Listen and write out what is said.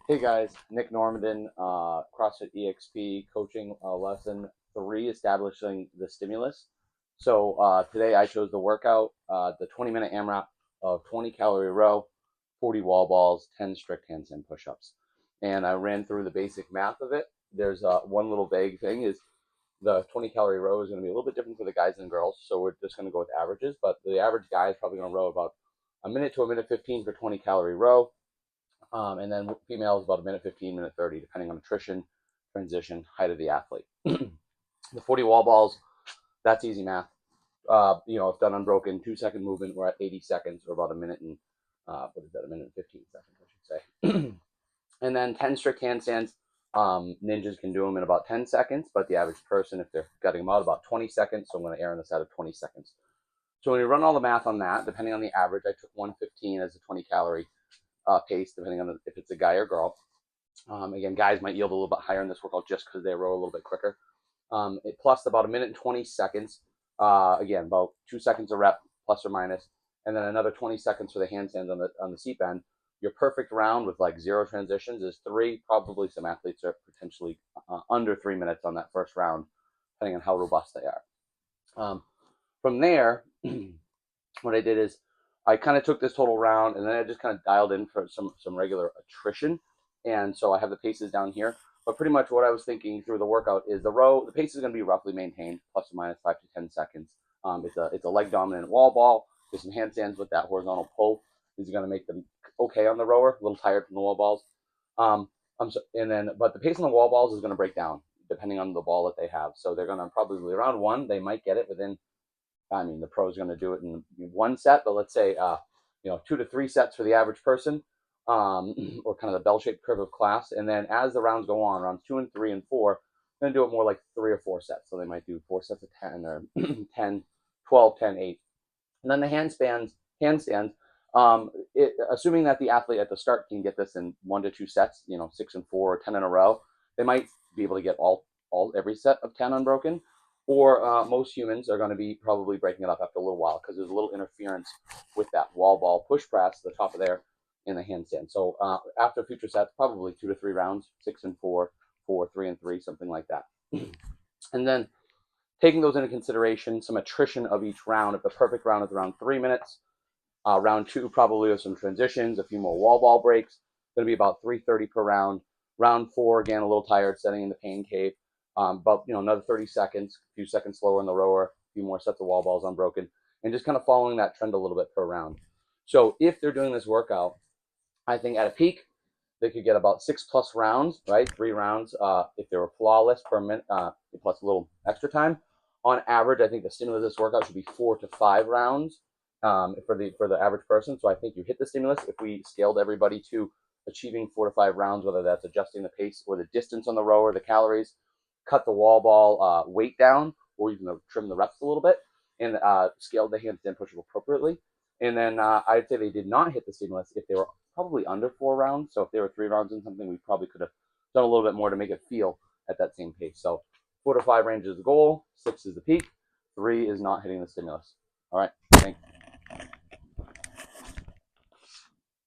Hey guys, Nick Normandin, CrossFit EXP coaching lesson 3, establishing the stimulus. So today I chose the workout, the 20-minute AMRAP of 20-calorie row, 40 wall balls, 10 strict handstand push-ups. And I ran through the basic math of it. There's one little vague thing is the 20-calorie row is going to be a little bit different for the guys and girls. So we're just going to go with averages, but the average guy is probably going to row about a minute to a minute 15 for 20-calorie row. And then females about a minute 15, minute 30, depending on attrition, transition, height of the athlete. The 40 wall balls, that's easy math. If done unbroken, 2-second movement, we're at 80 seconds, or about a minute and, what is that, a minute and 15 seconds, I should say. And then 10 strict handstands. Ninjas can do them in about 10 seconds, but the average person, if they're gutting them out, about 20 seconds. So I'm going to err on the side of 20 seconds. So when you run all the math on that, depending on the average, I took 115 as a 20-calorie pace, depending on if it's a guy or girl. Again, guys might yield a little bit higher in this workout just because they row a little bit quicker. Plus about a minute and 20 seconds. Again, about 2 seconds a rep, plus or minus, and then another 20 seconds for the handstands on the seat bend. Your perfect round with like 0 transitions is 3. Probably some athletes are potentially under 3 minutes on that first round, depending on how robust they are. From there, what I did is I kind of took this total round and then I just kind of dialed in for some regular attrition. And so I have the paces down here. But pretty much what I was thinking through the workout is the pace is going to be roughly maintained, plus or minus 5 to 10 seconds. It's a leg dominant wall ball. There's some handstands with that horizontal pull. These are going to make them okay on the rower, a little tired from the wall balls. But the pace on the wall balls is going to break down depending on the ball that they have. So they're going to probably around 1, they might get it within. The pro is going to do it in 1 set, but let's say 2 to 3 sets for the average person, or kind of the bell-shaped curve of class. And then as the rounds go on, rounds 2 and 3 and 4, they're going to do it more like 3 or 4 sets. So they might do 4 sets of 10 or 10, 12, 10, 8. And then the handstands, assuming that the athlete at the start can get this in 1 to 2 sets, 6 and 4 or 10 in a row, they might be able to get every set of 10 unbroken. Or most humans are going to be probably breaking it up after a little while because there's a little interference with that wall ball push press, the top of there, in the handstand. So after future sets, probably 2 to 3 rounds, 6 and 4, 4, 3 and 3, something like that. And then taking those into consideration, some attrition of each round. If the perfect round is around 3 minutes, round 2 probably with some transitions, a few more wall ball breaks, going to be about 3:30 per round. Round 4, again, a little tired, setting in the pain cave. But another 30 seconds, a few seconds slower in the rower, a few more sets of wall balls unbroken, and just kind of following that trend a little bit per round. So if they're doing this workout, I think at a peak, they could get about 6+ rounds, right? 3 rounds if they were flawless per minute, plus a little extra time. On average, I think the stimulus of this workout should be 4 to 5 rounds for the average person. So I think you hit the stimulus if we scaled everybody to achieving 4 to 5 rounds, whether that's adjusting the pace or the distance on the rower, the calories, cut the wall ball weight down, or even trim the reps a little bit, and scale the handstand push-up appropriately. And then I'd say they did not hit the stimulus if they were probably under 4 rounds. So if they were 3 rounds in something, we probably could have done a little bit more to make it feel at that same pace. So 4 to 5 range is the goal, 6 is the peak, 3 is not hitting the stimulus. All right, thanks.